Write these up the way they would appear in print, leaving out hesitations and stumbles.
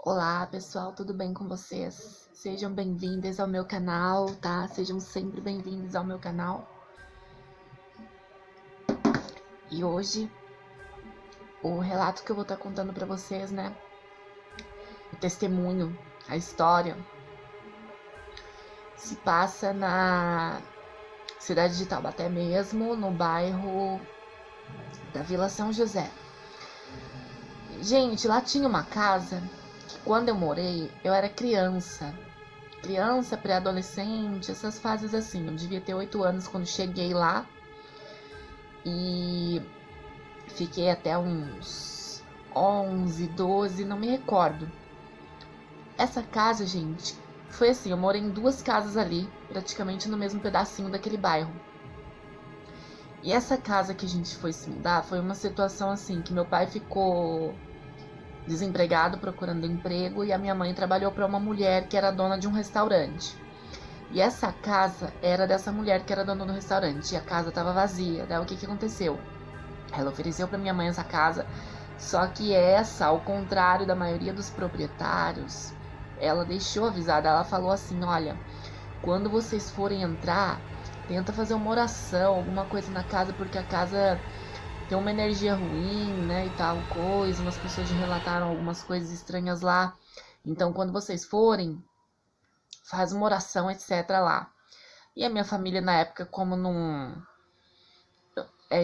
Olá pessoal, tudo bem com vocês? Sejam bem-vindos ao meu canal, tá? Sejam sempre bem-vindos ao meu canal. E hoje, o relato que eu vou estar contando para vocês, né? O testemunho, a história, se passa na cidade de Taubaté mesmo, no bairro da Vila São José. Gente, lá tinha uma casa que quando eu morei, eu era criança, pré-adolescente, essas fases assim. Eu devia ter 8 anos quando cheguei lá e fiquei até uns 11, 12, não me recordo. Essa casa, gente, foi assim, eu morei em duas casas ali, praticamente no mesmo pedacinho daquele bairro. E essa casa que a gente foi se mudar foi uma situação assim, que meu pai ficou desempregado procurando emprego e a minha mãe trabalhou para uma mulher que era dona de um restaurante. E essa casa era dessa mulher que era dona do restaurante e a casa estava vazia. Daí o que aconteceu? Ela ofereceu para minha mãe essa casa, só que essa, ao contrário da maioria dos proprietários, ela deixou avisada. Ela falou assim: olha, quando vocês forem entrar, tenta fazer uma oração, alguma coisa na casa, porque a casa tem uma energia ruim, né, e tal coisa. Umas pessoas já relataram algumas coisas estranhas lá. Então, quando vocês forem, faz uma oração, etc. lá. E a minha família na época, como não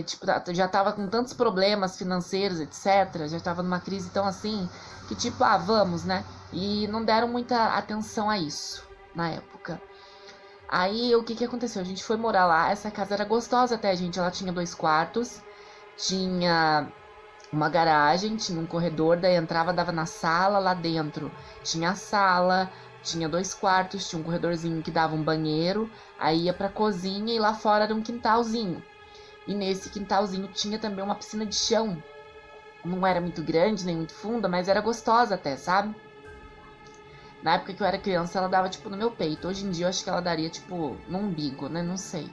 tipo, já tava com tantos problemas financeiros, etc. Já tava numa crise tão assim, que tipo, vamos, né? E não deram muita atenção a isso na época. Aí, o que aconteceu? A gente foi morar lá, essa casa era gostosa até, gente. Ela tinha 2 quartos, tinha uma garagem, tinha um corredor, daí entrava, dava na sala, lá dentro tinha a sala, tinha 2 quartos, tinha um corredorzinho que dava um banheiro, aí ia pra cozinha e lá fora era um quintalzinho. E nesse quintalzinho tinha também uma piscina de chão. Não era muito grande, nem muito funda, mas era gostosa até, sabe? Na época que eu era criança, ela dava, tipo, no meu peito. Hoje em dia, eu acho que ela daria, tipo, no umbigo, né? Não sei.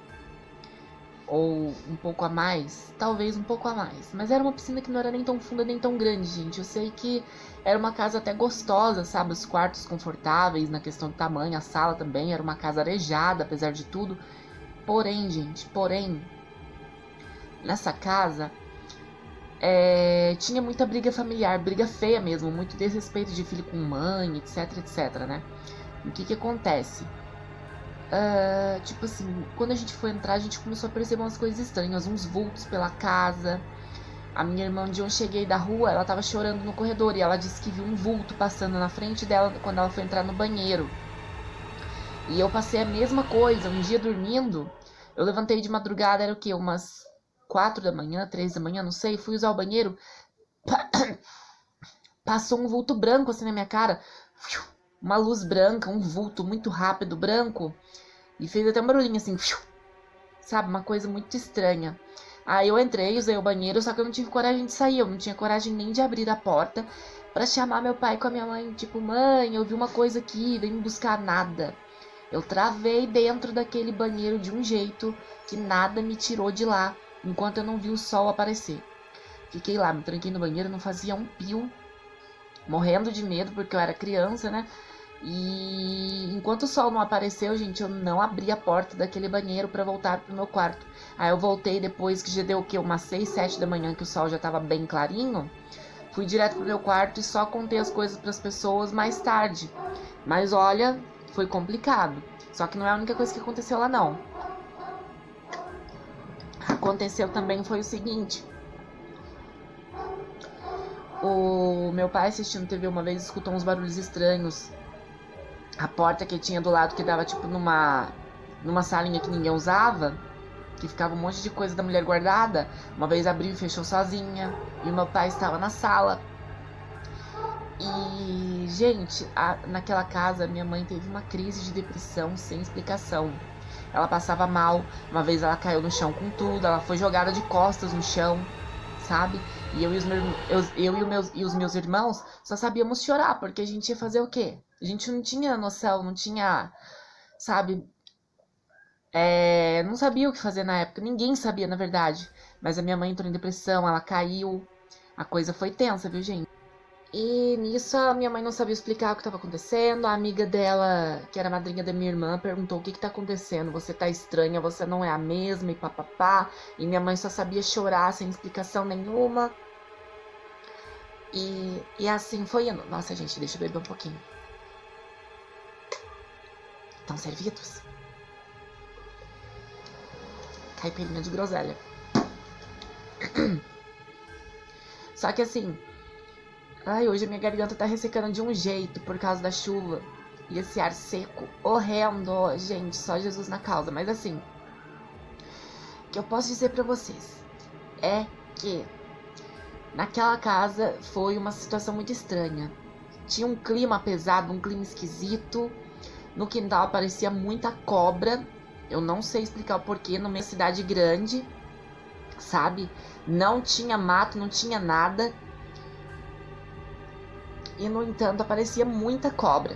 Ou um pouco a mais. Talvez um pouco a mais. Mas era uma piscina que não era nem tão funda, nem tão grande, gente. Eu sei que era uma casa até gostosa, sabe? Os quartos confortáveis na questão do tamanho. A sala também era uma casa arejada, apesar de tudo. Porém, gente, nessa casa tinha muita briga familiar, briga feia mesmo, muito desrespeito de filho com mãe, etc, etc, né? E o que acontece? Tipo assim, quando a gente foi entrar, a gente começou a perceber umas coisas estranhas, uns vultos pela casa. A minha irmã, de onde cheguei da rua, ela tava chorando no corredor e ela disse que viu um vulto passando na frente dela quando ela foi entrar no banheiro. E eu passei a mesma coisa, um dia dormindo, eu levantei de madrugada, era o quê? Umas 4 da manhã, 3 da manhã, não sei, fui usar o banheiro, passou um vulto branco assim na minha cara, uma luz branca, um vulto muito rápido, branco, e fez até um barulhinho assim, sabe, uma coisa muito estranha. Aí eu entrei, usei o banheiro, só que eu não tive coragem de sair, eu não tinha coragem nem de abrir a porta pra chamar meu pai com a minha mãe, tipo, mãe, eu vi uma coisa aqui, vem me buscar, nada. Eu travei dentro daquele banheiro de um jeito que nada me tirou de lá, enquanto eu não vi o sol aparecer. Fiquei lá, me tranquei no banheiro, não fazia um pio, morrendo de medo, porque eu era criança, né? E enquanto o sol não apareceu, gente, eu não abri a porta daquele banheiro para voltar pro meu quarto. Aí eu voltei depois que já deu o quê? Umas 6, 7 da manhã, que o sol já tava bem clarinho. Fui direto pro meu quarto e só contei as coisas para as pessoas mais tarde. Mas olha, foi complicado. Só que não é a única coisa que aconteceu lá, não. Aconteceu também foi o seguinte: o meu pai assistindo TV uma vez escutou uns barulhos estranhos. A porta que tinha do lado, que dava tipo numa salinha que ninguém usava, que ficava um monte de coisa da mulher guardada, uma vez abriu e fechou sozinha. E o meu pai estava na sala. E, gente, naquela casa minha mãe teve uma crise de depressão sem explicação. Ela passava mal, uma vez ela caiu no chão com tudo, ela foi jogada de costas no chão, sabe? E eu e os meus irmãos só sabíamos chorar, porque a gente ia fazer o quê? A gente não tinha noção, não tinha, sabe? Não sabia o que fazer na época, ninguém sabia, na verdade. Mas a minha mãe entrou em depressão, ela caiu, a coisa foi tensa, viu, gente? E nisso a minha mãe não sabia explicar o que estava acontecendo. A amiga dela, que era madrinha da minha irmã, perguntou: o que tá acontecendo? Você tá estranha, você não é a mesma, e papapá. E minha mãe só sabia chorar sem explicação nenhuma. E assim foi indo. Nossa, gente, deixa eu beber um pouquinho. Estão servidos? Caipirinha de groselha. Só que assim, ai, hoje a minha garganta tá ressecando de um jeito por causa da chuva. E esse ar seco, horrendo, gente, só Jesus na causa. Mas assim, o que eu posso dizer pra vocês é que naquela casa foi uma situação muito estranha. Tinha um clima pesado, um clima esquisito. No quintal aparecia muita cobra. Eu não sei explicar o porquê, numa cidade grande, sabe? Não tinha mato, não tinha nada. E no entanto aparecia muita cobra.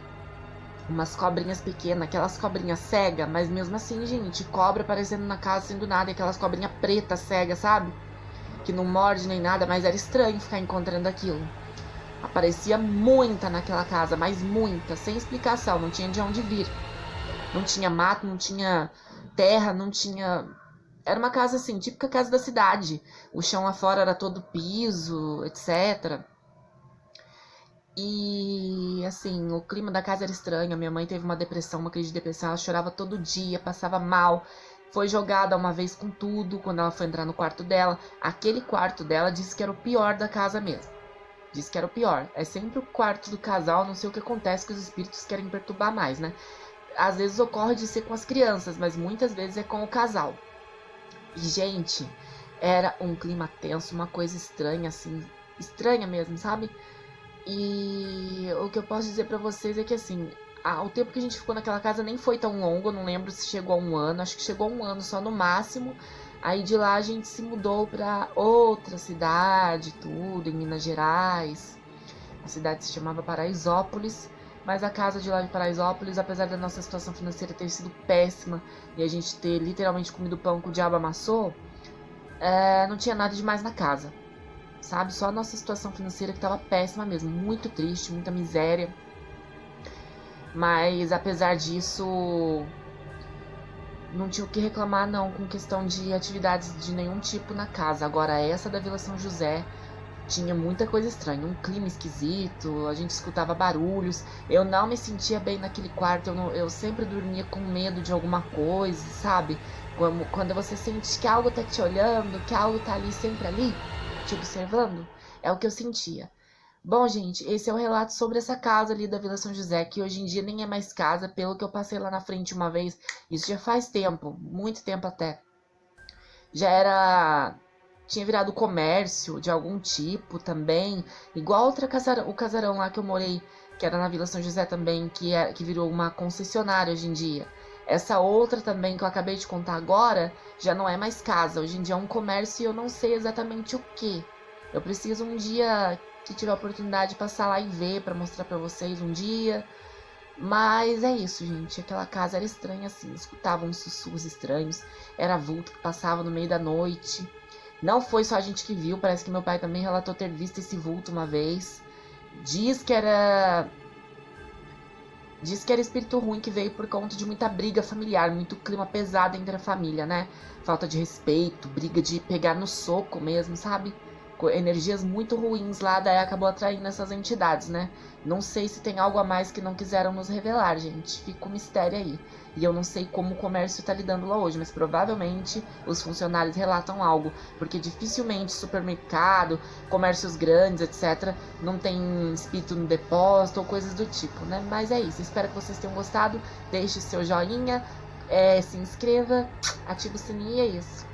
Umas cobrinhas pequenas, aquelas cobrinhas cegas, mas mesmo assim, gente, cobra aparecendo na casa assim do nada, e aquelas cobrinhas pretas cegas, sabe? Que não morde nem nada, mas era estranho ficar encontrando aquilo. Aparecia muita naquela casa, mas muita, sem explicação, não tinha de onde vir. Não tinha mato, não tinha terra, não tinha... Era uma casa assim, típica casa da cidade. O chão lá fora era todo piso, etc. E assim, o clima da casa era estranho. A minha mãe teve uma depressão, uma crise de depressão. Ela chorava todo dia, passava mal. Foi jogada uma vez com tudo quando ela foi entrar no quarto dela. Aquele quarto dela disse que era o pior da casa mesmo. Disse que era o pior. É sempre o quarto do casal, não sei o que acontece, que os espíritos querem perturbar mais, né? Às vezes ocorre de ser com as crianças, mas muitas vezes é com o casal. E, gente, era um clima tenso, uma coisa estranha, assim, estranha mesmo, sabe? E o que eu posso dizer pra vocês é que, assim, o tempo que a gente ficou naquela casa nem foi tão longo, eu não lembro se chegou a um ano, acho que chegou a um ano só no máximo. Aí de lá a gente se mudou pra outra cidade, tudo, em Minas Gerais. A cidade se chamava Paraisópolis, mas a casa de lá em Paraisópolis, apesar da nossa situação financeira ter sido péssima e a gente ter literalmente comido pão que o diabo amassou, não tinha nada demais na casa, sabe? Só a nossa situação financeira que tava péssima mesmo, muito triste, muita miséria. Mas apesar disso, não tinha o que reclamar não com questão de atividades de nenhum tipo na casa. Agora essa da Vila São José tinha muita coisa estranha, um clima esquisito, a gente escutava barulhos, eu não me sentia bem naquele quarto, eu sempre dormia com medo de alguma coisa, sabe? Quando você sente que algo tá te olhando, que algo tá ali, sempre ali, te observando, é o que eu sentia. Bom, gente, esse é o relato sobre essa casa ali da Vila São José, que hoje em dia nem é mais casa, pelo que eu passei lá na frente uma vez, isso já faz tempo, muito tempo até. Já era... Tinha virado comércio de algum tipo também. Igual o casarão lá que eu morei, que era na Vila São José também, que virou uma concessionária hoje em dia. Essa outra também que eu acabei de contar agora, já não é mais casa. Hoje em dia é um comércio e eu não sei exatamente o que. Eu preciso um dia que tiver a oportunidade de passar lá e ver, pra mostrar pra vocês um dia. Mas é isso, gente. Aquela casa era estranha assim. Escutava uns sussurros estranhos. Era vulto que passava no meio da noite. Não foi só a gente que viu, parece que meu pai também relatou ter visto esse vulto uma vez. Diz que era espírito ruim que veio por conta de muita briga familiar, muito clima pesado entre a família, né? Falta de respeito, briga de pegar no soco mesmo, sabe? Energias muito ruins lá, daí acabou atraindo essas entidades, né? Não sei se tem algo a mais que não quiseram nos revelar, gente. Fica um mistério aí. E eu não sei como o comércio tá lidando lá hoje, mas provavelmente os funcionários relatam algo, porque dificilmente supermercado, comércios grandes, etc., não tem espírito no depósito ou coisas do tipo, né? Mas é isso. Espero que vocês tenham gostado. Deixe seu joinha, se inscreva, ative o sininho e é isso.